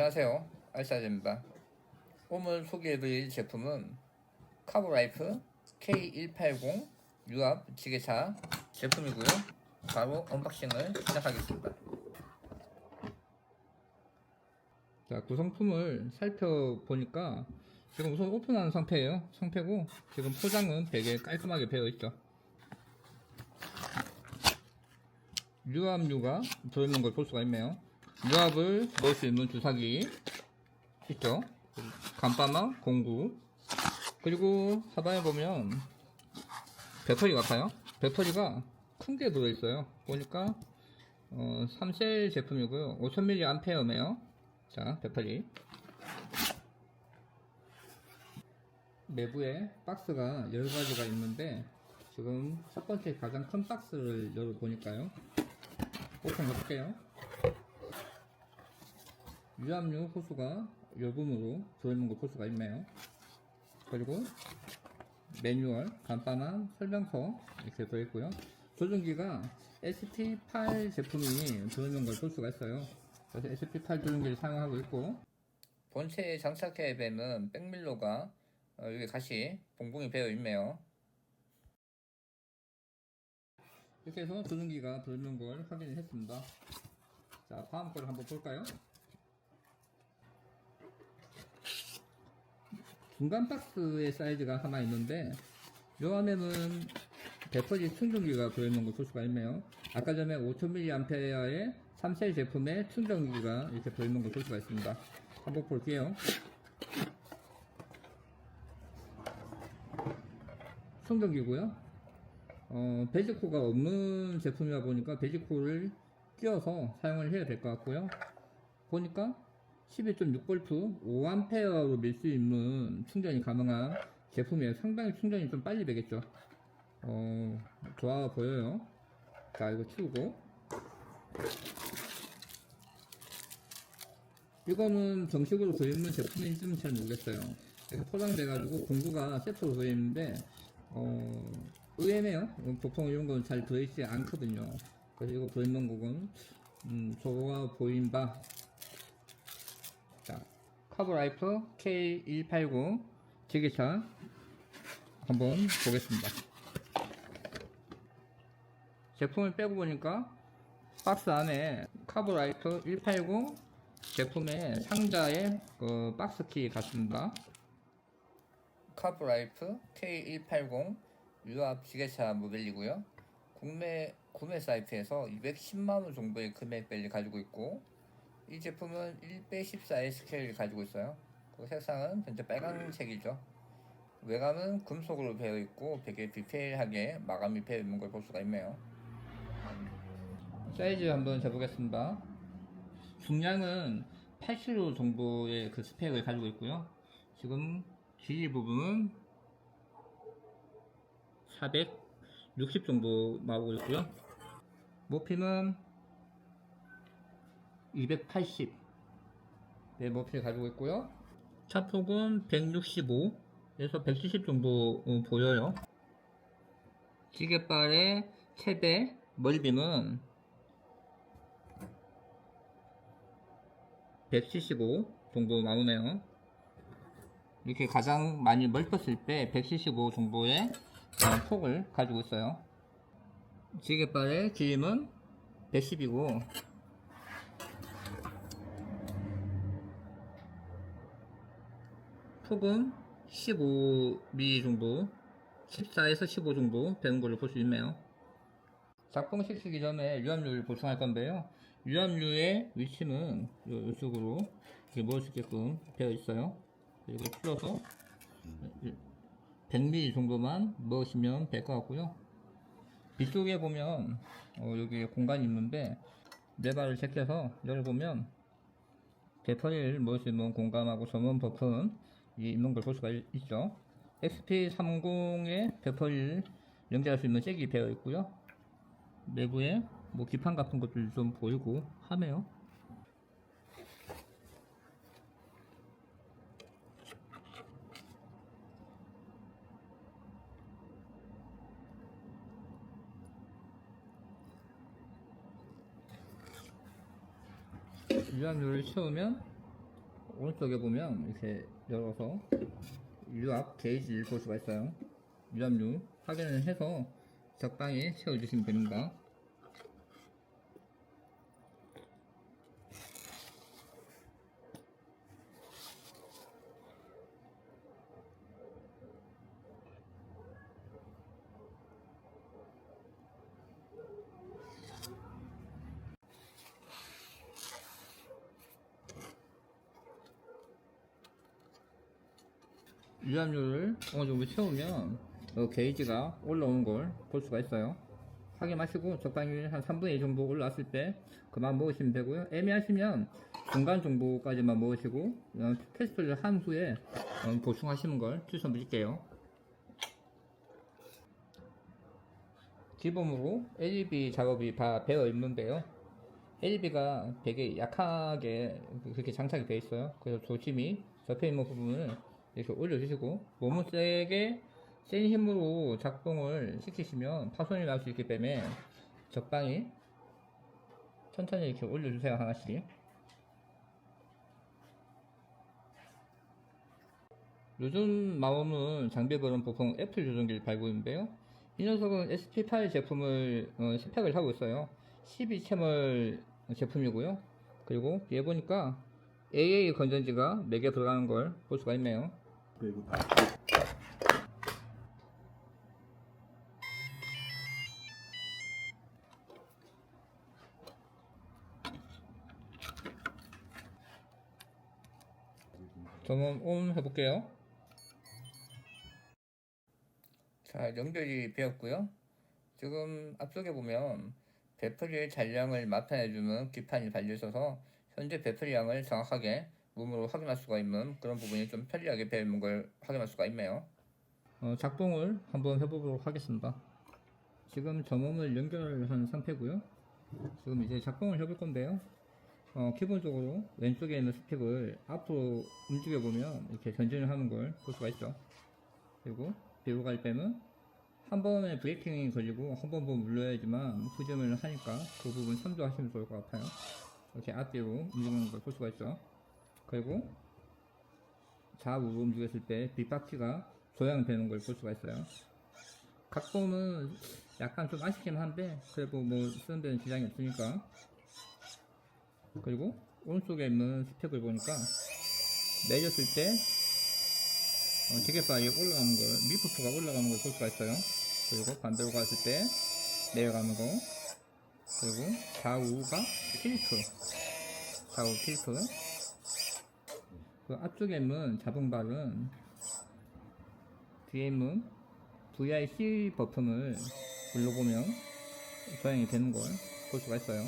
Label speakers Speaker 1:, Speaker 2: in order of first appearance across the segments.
Speaker 1: 안녕하세요, 알사제입니다. 오늘 소개해드릴 제품은 카브라이프 K180 유압 지게차 제품이고요. 바로 언박싱을 시작하겠습니다. 자, 구성품을 살펴보니까 지금 우선 오픈한 상태고 지금 포장은 되게 깔끔하게 되어 있죠. 유압류가 들어있는 걸 볼 수가 있네요. 유압을 넣을 수 있는 주사기 있죠. 감바망, 공구, 그리고 하단에 보면 배터리 같아요. 배터리가 큰 게 들어있어요. 보니까 3셀 제품이고요. 5000mAh네요. 자, 배터리. 내부에 박스가 여러 가지가 있는데 지금 첫 번째 가장 큰 박스를 열어보니까요. 오픈 해볼게요. 유압류 호수가 열분으로 들어있는 걸 볼 수가 있네요. 그리고 매뉴얼, 간단한 설명서 이렇게 들어있고요. 조종기가 SP8 제품이 들어있는 걸 볼 수가 있어요. 그래서 SP8 조종기를 사용하고 있고, 본체에 장착해야 되는 백밀러가 여기 같이 봉봉이 되어 있네요. 이렇게 해서 조종기가 들어있는 걸 확인을 했습니다. 자, 다음 거를 한번 볼까요? 중간 박스의 사이즈가 하나 있는데 이 안에는 배터리 충전기가 들어있는 걸 볼 수가 있네요. 아까 전에 5000mAh의 3셀 제품의 충전기가 이렇게 들어있는 걸 볼 수가 있습니다. 한번 볼게요. 충전기고요. 배지코가 없는 제품이다 보니까 배지코를 끼워서 사용을 해야 될 것 같고요. 보니까 12.6V 5A로 밀 수 있는 충전이 가능한 제품이에요. 상당히 충전이 좀 빨리 되겠죠. 좋아 보여요. 자, 이거 치우고, 이거는 정식으로 들어있는 제품인지는 잘 모르겠어요. 이렇게 포장돼가지고 공구가 세트로 들어있는데 의외네요. 보통 이런 건 잘 들어있지 않거든요. 그래서 이거 들어있는 거는 좋아 보인다. 자, 카브라이프 K180 지게차 한번 보겠습니다. 제품을 빼고 보니까 박스 안에 카브라이프 180 제품의 상자에 그 박스키 같습니다. 카브라이프 K180 유압 지게차 모델이고요. 구매 사이트에서 210만원 정도의 금액대를 가지고 있고, 이 제품은 1/14의 스케일을 가지고 있어요. 그 색상은 현재 빨간색이죠. 외관은 금속으로 되어 있고 되게 디테일하게 마감이 되어 있는 걸 볼 수가 있네요. 사이즈 한번 재보겠습니다. 중량은 8kg 정도의 그 스펙을 가지고 있고요. 지금 길이 부분은 460 정도 나오고 있고요. 높이는 280 높이를 가지고 있고요. 차폭은 165에서 170 정도 보여요. 시계발의 최대 넓이는 175 정도 나오네요. 이렇게 가장 많이 넓혔을 때 175 정도의 폭을 가지고 있어요. 지게발의 길이는 110이고 폭은 15mm 정도, 14에서 15 정도 되는 걸로 볼 수 있네요. 작동식 쓰기 전에 유압류를 보충할 건데요. 유압류의 위치는 이쪽으로 넣을 수 있게끔 되어 있어요. 그리고 풀어서 100ml 정도만 넣으시면 될 것 같고요. 뒤쪽에 보면 여기 공간이 있는데 레바를 제껴서 열어보면 배터리를 넣을 수 있는 공간하고 전원 버튼이 있는 걸 볼 수가 있죠. XP30의 배터리를 연결할 수 있는 잭이 되어 있고요. 내부에 뭐 기판 같은 것들 좀 보이고 하네요. 유압류를 채우면 오른쪽에 보면 이렇게 열어서 유압 게이지를 볼 수가 있어요. 유압류 확인을 해서 적당히 채워주시면 됩니다. 유압류를 어느 정도 채우면 게이지가 올라오는 걸 볼 수가 있어요. 확인하시고 적당히 한 3분의 2 정도 올라왔을 때 그만 먹으시면 되고요. 애매하시면 중간 정도까지만 먹으시고 테스트를 한 후에 보충하시는 걸 추천드릴게요. 기본으로 LED 작업이 다 되어 있는데요. LED가 되게 약하게 그렇게 장착이 되어 있어요. 그래서 조심히 접혀 있는 부분을 이렇게 올려주시고 너무 세게 센 힘으로 작동을 시키시면 파손이 날 수 있기 때문에 적당히 천천히 이렇게 올려주세요. 하나씩. 요즘 나오는 장비들은 보통 애플 조종기를 달고 있는데요. 이 녀석은 SP8 제품을 스펙을 하고 있어요. 12채널 제품이고요. 그리고 뒤에 보니까 AA 건전지가 4개 들어가는 걸 볼 수가 있네요.
Speaker 2: 그리고 다
Speaker 1: 점원 온 해볼게요. 자, 연결이 되었고요. 지금 앞쪽에 보면 배터리의 잔량을 나타내주는 기판이 달려있어서 현재 배터리 양을 정확하게 몸으로 확인할 수가 있는 그런 부분이 좀 편리하게 되어 있는 걸 확인할 수가 있네요. 작동을 한번 해보도록 하겠습니다. 지금 점원을 연결한 상태고요. 지금 이제 작동을 해볼 건데요. 기본적으로 왼쪽에 있는 스틱을 앞으로 움직여 보면 이렇게 전진을 하는 걸 볼 수가 있죠. 그리고 뒤로 갈 때는 한 번에 브레이킹이 걸리고 한 번 눌러야지만 후진을 하니까 그 부분 참조하시면 좋을 것 같아요. 이렇게 앞뒤로 움직이는 걸 볼 수가 있죠. 그리고 좌우로 움직였을 때 뒷바퀴가 조향되는 걸 볼 수가 있어요. 각도는 약간 좀 아쉽긴 한데 그래도 뭐 쓰는 데는 지장이 없으니까. 그리고 오른쪽에 있는 스펙을 보니까 내렸을 때 기계바위에 올라가는 걸, 미프트가 올라가는 걸 볼 수가 있어요. 그리고 반대로 갔을 때 내려가는 거, 그리고 좌우가 틸트, 좌우 틸트. 그 앞쪽에 있는 자동발은 뒤에 있는 VIC 버튼을 눌러보면 조향이 되는 걸 볼 수가 있어요.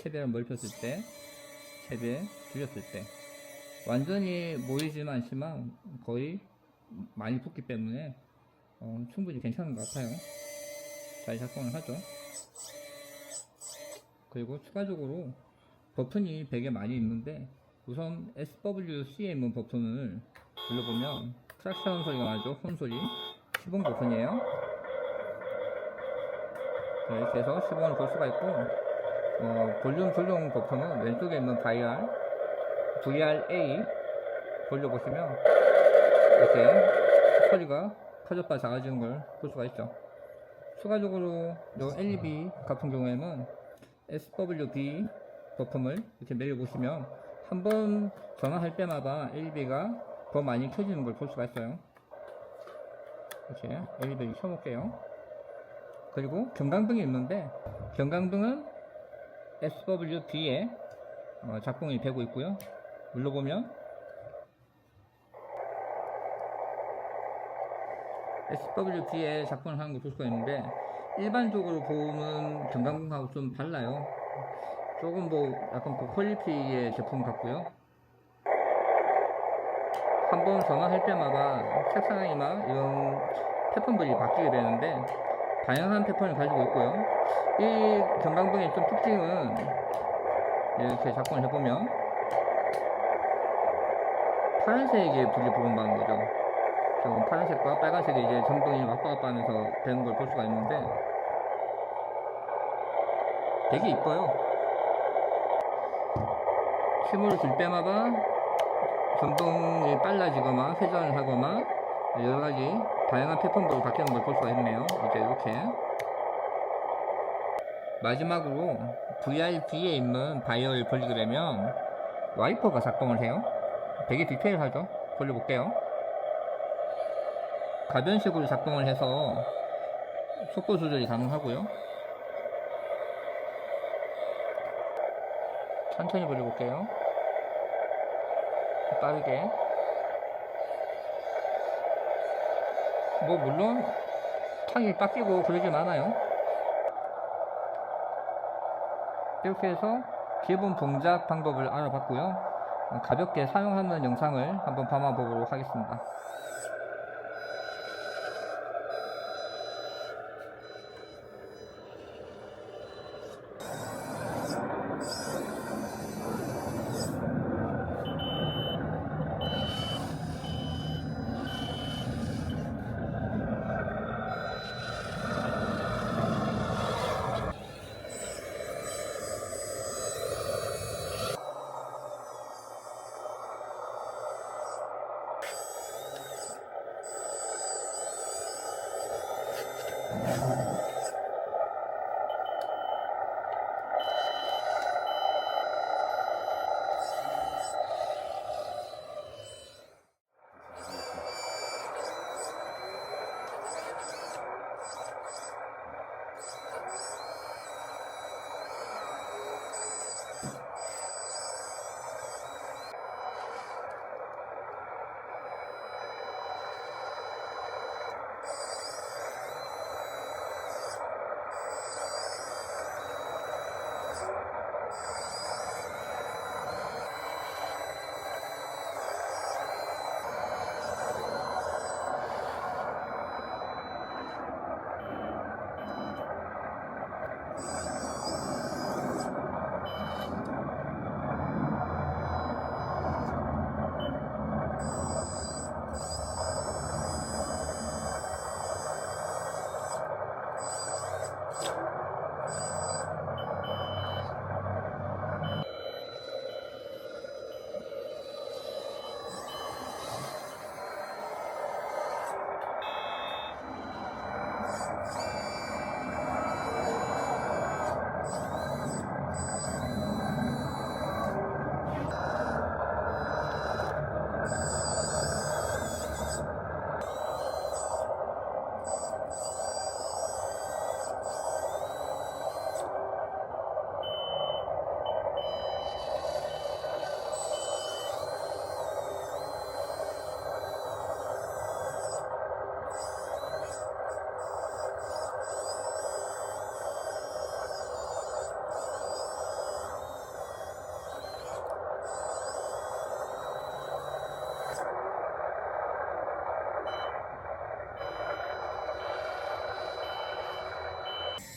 Speaker 1: 채비를 넓혔을 때, 채비에 줄였을 때 완전히 모이지는 않지만 거의 많이 붙기 때문에 충분히 괜찮은 것 같아요. 잘 작동을 하죠. 그리고 추가적으로 버튼이 되게 많이 있는데 우선 SWC에 있는 버튼을 눌러보면 트랙션 소리가 나죠. 홈소리. 시동 버튼이에요. 이렇게 해서 시동을 볼 수가 있고 볼륨 조정 버튼은 왼쪽에 있는 VRA 돌려보시면 이렇게 소리가 커졌다 작아지는 걸 볼 수가 있죠. 추가적으로 이 LED 같은 경우에는 SWB 버튼을 이렇게 내려보시면 한번 전화할 때마다 LED가 더 많이 켜지는 걸 볼 수가 있어요. 이렇게 LED를 켜놓을게요. 그리고 경광등이 있는데 경광등은 SWB에 작동이 되고 있고요. 눌러보면 SWB에 작동을 하는 걸 볼 수가 있는데 일반적으로 보는 경광등하고 좀 달라요. 조금 뭐 약간 퀄리티의 제품 같고요. 한번 전화할 때마다 색상이나 이런 패턴들이 바뀌게 되는데 다양한 패턴을 가지고 있고요. 이 경광등의 좀 특징은 이렇게 작동을 해보면 파란색의 불이 들어온다는 거죠. 지금 파란색과 빨간색이 이제 전등이 왔다 갔다 하면서 되는 걸 볼 수가 있는데 되게 이뻐요. 힘을 줄 때마다 전동이 빨라지거나 회전을 하거나 여러가지 다양한 패턴으로 바뀌는 걸 볼 수가 있네요. 이제 이렇게 마지막으로 VRB에 있는 바이어를 벌리게 되면 와이퍼가 작동을 해요. 되게 디테일하죠. 돌려볼게요. 가변식으로 작동을 해서 속도 조절이 가능하고요. 천천히 돌려볼게요. 빠르게. 뭐 물론 탕이 빡기고 그러진 않아요. 이렇게 해서 기본 동작 방법을 알아봤고요. 가볍게 사용하는 영상을 한번 담아보도록 하겠습니다.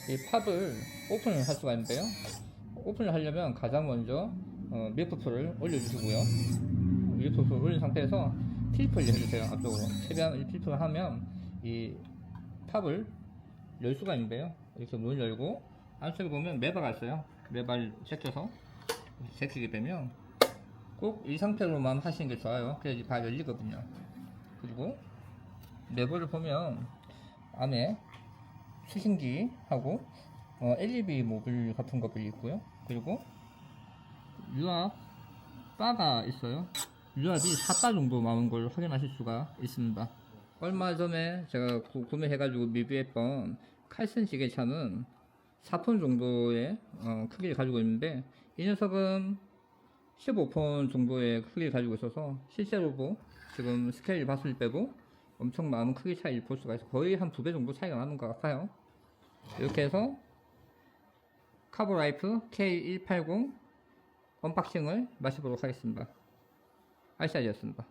Speaker 1: 이 팝을 오픈을 할 수가 있는데요. 오픈을 하려면 가장 먼저 밀프풀을 올려주시고요. 밀프풀을 올린 상태에서 클리프를 해주세요. 앞쪽으로 최대한 클리프를 하면 이 팝을 열 수가 있는데요. 이렇게 문을 열고 안쪽에 보면 레버가 있어요. 레버를 제껴서 제끼게 되면 꼭 이 상태로만 하시는 게 좋아요. 그래야지 다 열리거든요. 그리고 레버를 보면 안에 수신기하고 LED 모듈 같은 것들이 있고요. 그리고 유압 바가 있어요. 유압이 4바 정도 나오는 걸 확인하실 수가 있습니다. 얼마 전에 제가 구매해가지고 리뷰했던 칼슨 지게차는 4폰 정도의 크기를 가지고 있는데 이 녀석은 15폰 정도의 크기를 가지고 있어서 실제로도 지금 스케일 봤을 때도 엄청 많은 크기 차이를 볼 수가 있어요. 거의 한 2배 정도 차이가 나는 것 같아요. 이렇게 해서 카보라이프 K180 언박싱을 마쳐보도록 하겠습니다. 알샤이였습니다.